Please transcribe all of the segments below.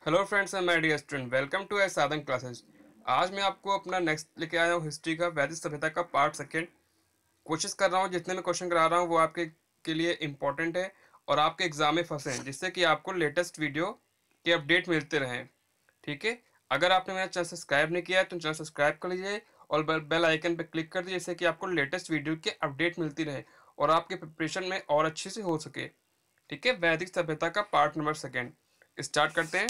Hello friends and my dear student, welcome to a Sadhan classes. आज मैं आपको अपना नेक्स्ट लेके आया हूँ हिस्ट्री का वैदिक सभ्यता का पार्ट सेकेंड। कोशिश कर रहा हूँ जितने मैं क्वेश्चन करा रहा हूँ वो आपके के लिए इम्पोर्टेंट है और आपके एग्जाम में फंसे हैं, जिससे कि आपको लेटेस्ट वीडियो के अपडेट मिलते रहें। ठीक है, अगर आपने मेरा चैनल सब्सक्राइब नहीं किया है तो चैनल सब्सक्राइब कर लीजिए और बेल आइकन पर क्लिक कर दीजिए, जिससे कि आपको लेटेस्ट वीडियो के अपडेट मिलती रहे और आपके प्रिपरेशन में और अच्छी से हो सके। ठीक है, वैदिक सभ्यता का पार्ट नंबर सेकेंड स्टार्ट करते हैं।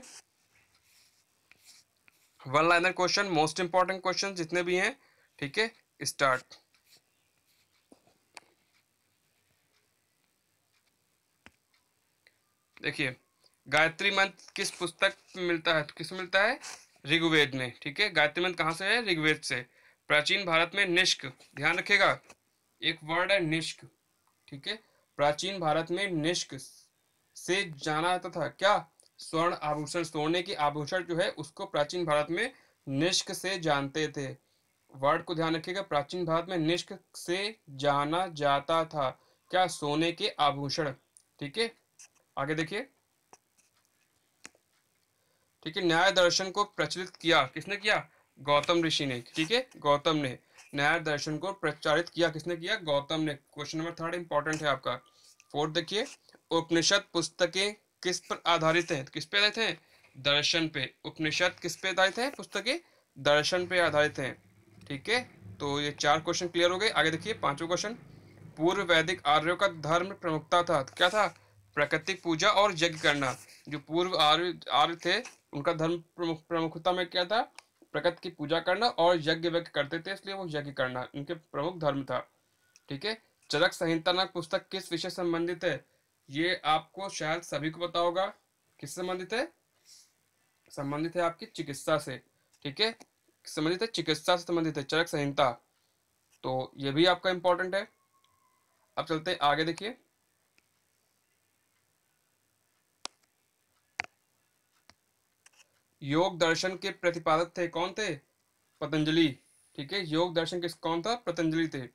One liner question, most important question जितने भी हैं। ठीक है, स्टार्ट। देखिए, गायत्री मंत्र किस पुस्तक में मिलता है? तो किस में मिलता है? ऋग्वेद में। ठीक है, गायत्री मंत्र कहाँ से है? ऋग्वेद से। प्राचीन भारत में निष्क, ध्यान रखिएगा, एक वर्ड है निष्क। ठीक है, प्राचीन भारत में निष्क से जाना जाता था क्या? स्वर्ण आभूषण, सोने की आभूषण जो है उसको प्राचीन भारत में निष्क से जानते थे। वर्ड को ध्यान रखिएगा, प्राचीन भारत में निष्क से जाना जाता था क्या? सोने के आभूषण। ठीक है, आगे देखिए। ठीक है, न्याय दर्शन को प्रचलित किया किसने किया? गौतम ऋषि ने। ठीक है, गौतम ने न्याय दर्शन को प्रचारित किया। किसने किया? गौतम ने। क्वेश्चन नंबर थर्ड इंपॉर्टेंट है आपका। फोर्थ देखिए, उपनिषद पुस्तकें किस पर आधारित हैं? किस पे आधारित हैं? दर्शन पे। उपनिषद किस पे आधारित है? पुस्तकें दर्शन पे आधारित हैं। ठीक है, तो ये चार क्वेश्चन क्लियर हो गए। आगे देखिए पांचों क्वेश्चन। पूर्व वैदिक आर्यों का धर्म प्रमुखता था, तो क्या था? प्रकृति पूजा और यज्ञ करना। जो पूर्व आर्य आर्य थे उनका धर्म प्रमुखता में क्या था? प्रकृति की पूजा करना और यज्ञ वज्ञ करते थे, इसलिए वो यज्ञ करना उनके प्रमुख धर्म था। ठीक है, चरक संहिता नामक पुस्तक किस विषय से संबंधित है? ये आपको शायद सभी को पता होगा। किससे संबंधित है? संबंधित है आपकी चिकित्सा से। ठीक है, संबंधित है चिकित्सा से संबंधित है चरक संहिता, तो ये भी आपका इंपॉर्टेंट है। अब चलते हैं आगे देखिए। योग दर्शन के प्रतिपादक थे कौन थे? पतंजलि। ठीक है, योग दर्शन किस कौन था? पतंजलि थे।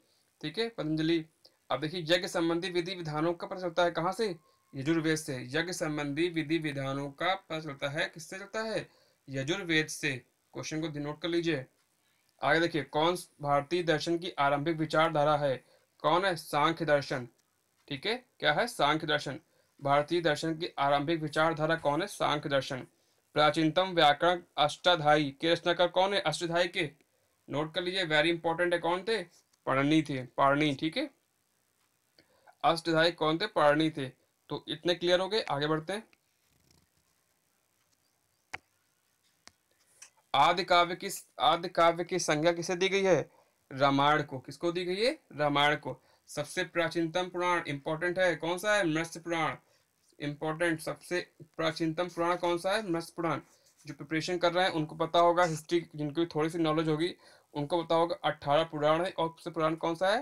ठीक है, पतंजलि। अब देखिए, यज्ञ संबंधी विधि विधानों का पता चलता है कहाँ से? यजुर्वेद से। यज्ञ संबंधी विधि विधानों का पता चलता है किससे चलता है? यजुर्वेद से। क्वेश्चन को नोट कर लीजिए। आगे देखिए, कौन भारतीय दर्शन की आरंभिक विचारधारा है? कौन है? सांख्य दर्शन। ठीक है, क्या है? सांख्य दर्शन। भारतीय दर्शन की आरंभिक विचारधारा कौन है? सांख्य दर्शन। प्राचीनतम व्याकरण अष्टाध्यायी के रचनाकार कौन है? अष्टाध्यायी के नोट कर लीजिए, वेरी इंपॉर्टेंट है। कौन थे? पाणिनि थे, पाणिनि। ठीक है, अष्टाध्यायी कौन थे? पाणिनि थे। तो इतने क्लियर हो गए, आगे बढ़ते हैं। आदि काव्य की संज्ञा किसे दी गई है? रामायण को। किसको दी गई है? रामायण को। सबसे प्राचीनतम पुराण इंपॉर्टेंट है, कौन सा है? मत्स्य पुराण। इंपॉर्टेंट, सबसे प्राचीनतम पुराण कौन सा है? मत्स्य पुराण। जो प्रिपरेशन कर रहे हैं उनको पता होगा, हिस्ट्री जिनको थोड़ी सी नॉलेज होगी उनको पता होगा 18 पुराण है और सबसे पुराण कौन सा है?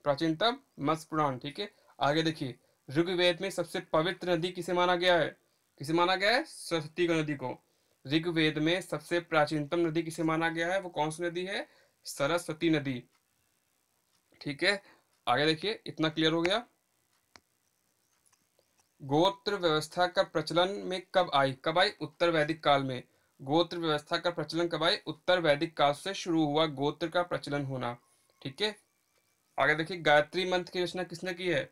प्राचीनतम मत्स्य पुराण। ठीक है, आगे देखिए, ऋग्वेद में सबसे पवित्र नदी किसे माना गया है? किसे माना गया है? सरस्वती नदी को। ऋग्वेद में सबसे प्राचीनतम नदी किसे माना गया है? वो कौन सी नदी है? सरस्वती नदी। ठीक है, आगे देखिए, इतना क्लियर हो गया। गोत्र व्यवस्था का प्रचलन में कब आई? कब आई? उत्तर वैदिक काल में। गोत्र व्यवस्था का प्रचलन कब आई? उत्तर वैदिक काल से शुरू हुआ गोत्र का प्रचलन होना। ठीक है, आगे देखिए, गायत्री मंत्र की रचना किसने की है?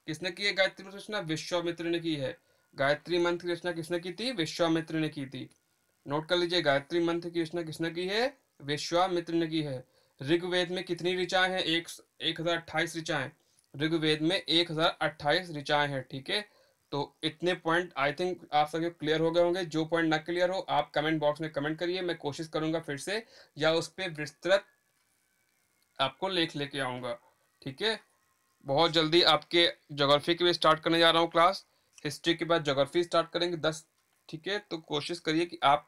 किसने की है गायत्री मंत्र रचना? विश्वामित्र ने की है। गायत्री मंत्र की रचना किसने की थी? विश्वामित्र ने की थी। नोट कर लीजिए, गायत्री मंत्र की रचना किसने की है? विश्वामित्र ने की है। ऋग्वेद में कितनी ऋचाएं हैं? 1028 ऋचाएं। ऋग्वेद में 1028 ऋचाएं हैं। ठीक है, तो इतने पॉइंट आई थिंक आप सभी क्लियर हो गए होंगे। जो पॉइंट ना क्लियर हो आप कमेंट बॉक्स में कमेंट करिए, मैं कोशिश करूंगा फिर से या उस पर विस्तृत आपको लेके आऊंगा। ठीक है, बहुत जल्दी आपके ज्योग्राफी की भी स्टार्ट करने जा रहा हूँ क्लास। हिस्ट्री के बाद ज्योग्राफी स्टार्ट करेंगे 10। ठीक है, तो कोशिश करिए कि आप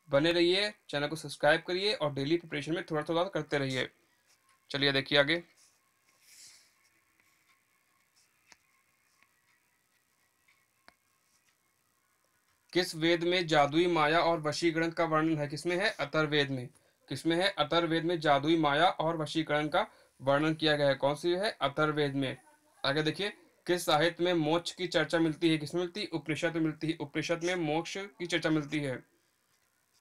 बने रहिए, चैनल को सब्सक्राइब करिए और डेली प्रिपरेशन में थोड़ा थोड़ा करते रहिए। चलिए देखिए आगे। किस वेद में जादुई माया और वशीकरण का वर्णन है? किसमें है? अथर्ववेद में। किसमें है? अथर्ववेद में जादुई माया और वशीकरण का वर्णन किया गया है। कौन सी है? अथर्ववेद में। आगे देखिए, किस साहित्य में मोक्ष की चर्चा मिलती है? किसमें मिलती है? उपनिषद में मिलती है। उपनिषद में मोक्ष की चर्चा मिलती है।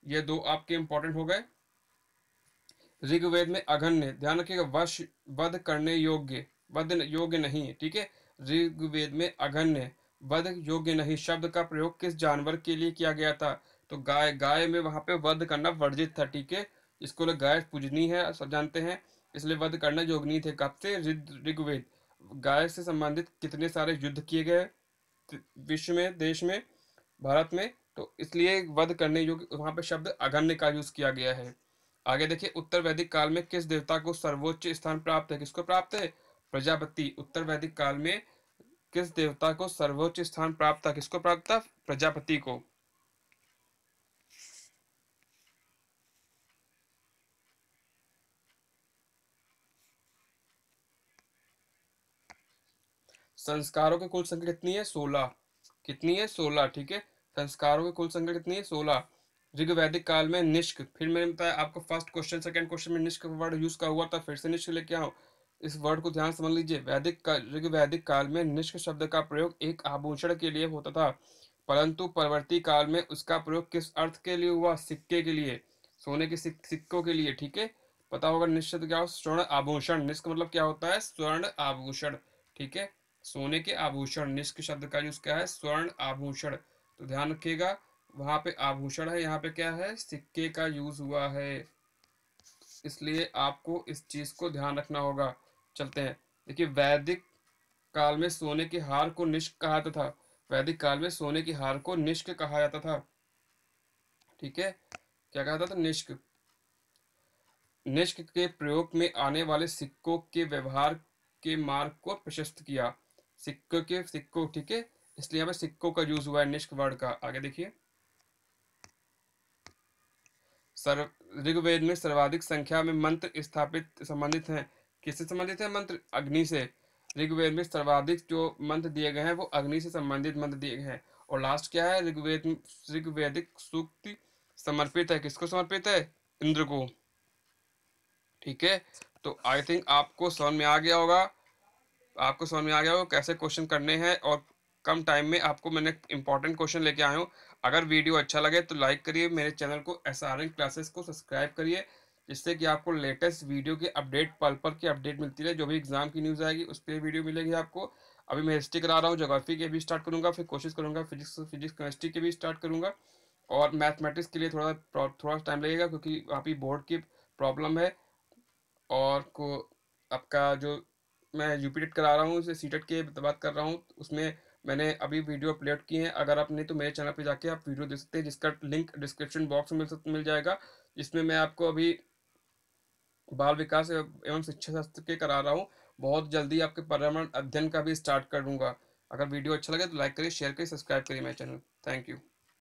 ये दो आपके इंपॉर्टेंट हो गए। ऋग्वेद में अघन्य, ध्यान रखिएगा, वश वध करने योग्य, वध योग्य नहीं है, ठीक है। ऋग्वेद में अघन्य, वध योग्य नहीं शब्द का प्रयोग किस जानवर के लिए किया गया था? तो गाय, गाय में वहां पे वध करना वर्जित था, ठीक है। इसको लोग गाय पूजनी है, सब जानते हैं, इसलिए वध करना योग्य नहीं थे। कब से? ऋग्वेद। गाय से संबंधित कितने सारे युद्ध किए गए विश्व में, देश में, भारत में, तो इसलिए वध करने योग्य वहां पे शब्द अघन्य का यूज किया गया है। आगे देखिए, उत्तर वैदिक काल में किस देवता को सर्वोच्च स्थान प्राप्त है? किसको प्राप्त है? प्रजापति। उत्तर वैदिक काल में किस देवता को सर्वोच्च स्थान प्राप्त था? किसको प्राप्त था? प्रजापति को। संस्कारों की कुल संख्या कितनी है? 16। कितनी है? 16, ठीक है। संस्कारों की कुल संख्या कितनी है? 16। ऋग्वैदिक काल में निष्क, फिर मैंने बताया आपको फर्स्ट क्वेश्चन सेकंड क्वेश्चन में निष्क वर्ड यूज का हुआ था, फिर से निष्क लेके आओ। इस वर्ड को ध्यान समझ लीजिए। ऋग्वैदिक काल में निष्क शब्द का प्रयोग एक आभूषण के लिए होता था, परंतु परवर्ती काल में उसका प्रयोग किस अर्थ के लिए हुआ? सिक्के के लिए, सोने के सिक्कों के लिए, ठीक है। पता होगा निष्क शब्द क्या हो? स्वर्ण आभूषण। निष्क मतलब क्या होता है? स्वर्ण आभूषण, ठीक है। सोने के आभूषण, निष्क शब्द का यूज क्या है? स्वर्ण आभूषण। तो ध्यान रखिएगा, वहां पे आभूषण है, यहाँ पे क्या है? सिक्के का यूज हुआ है, इसलिए आपको इस चीज को ध्यान रखना होगा। चलते हैं, देखिए, वैदिक काल में सोने के हार को निष्क कहा जाता था। वैदिक काल में सोने के हार को निष्क कहा जाता था, ठीक है। क्या कहा जाता था? निष्क। निष्क के प्रयोग में आने वाले सिक्कों के व्यवहार के मार्ग को प्रशस्त किया। सिक्कों, ठीक है, इसलिए यहाँ पे सिक्कों का यूज हुआ है निष्क वर्ड का। आगे देखिए, ऋग्वेद में सर्वाधिक संख्या में मंत्र स्थापित संबंधित हैं। किससे संबंधित है मंत्र? अग्नि से। ऋग्वेद में सर्वाधिक जो मंत्र दिए गए हैं वो अग्नि से संबंधित मंत्र दिए गए हैं। और लास्ट क्या है? ऋग्वेदिक सूक्ति समर्पित है, किसको समर्पित है? इंद्र को, ठीक है। तो आई थिंक आपको समझ में आ गया होगा, आपको समझ में आ गया होगा कैसे क्वेश्चन करने हैं, और कम टाइम में आपको मैंने इंपॉर्टेंट क्वेश्चन लेके आया हूँ। अगर वीडियो अच्छा लगे तो लाइक करिए, मेरे चैनल को SRN क्लासेस को सब्सक्राइब करिए, जिससे कि आपको लेटेस्ट वीडियो के अपडेट, पल पल की अपडेट मिलती रहे। जो भी एग्जाम की न्यूज़ आएगी उस पर वीडियो मिलेगी आपको। अभी मैं हिस्ट्री करा रहा हूँ, ज्योग्राफी के भी स्टार्ट करूँगा, फिर कोशिश करूँगा फिजिक्स केमिस्ट्री के भी स्टार्ट करूँगा, और मैथमेटिक्स के लिए थोड़ा टाइम लगेगा, क्योंकि वहाँ पे बोर्ड की प्रॉब्लम है। और को आपका जो मैं यूपीटेट करा रहा हूँ, उसे सीटेट के बात कर रहा हूँ, उसमें मैंने अभी वीडियो अपलोड की है। अगर आप नहीं तो मेरे चैनल पे जाके आप वीडियो देख सकते हैं, जिसका लिंक डिस्क्रिप्शन बॉक्स में मिल जाएगा। जिसमें मैं आपको अभी बाल विकास एवं शिक्षा शास्त्र के करा रहा हूँ। बहुत जल्दी आपके पर्यावरण अध्ययन का भी स्टार्ट कर दूंगा। अगर वीडियो अच्छा लगे तो लाइक करिए, शेयर करिए, सब्सक्राइब करिए मेरे चैनल। Thank you.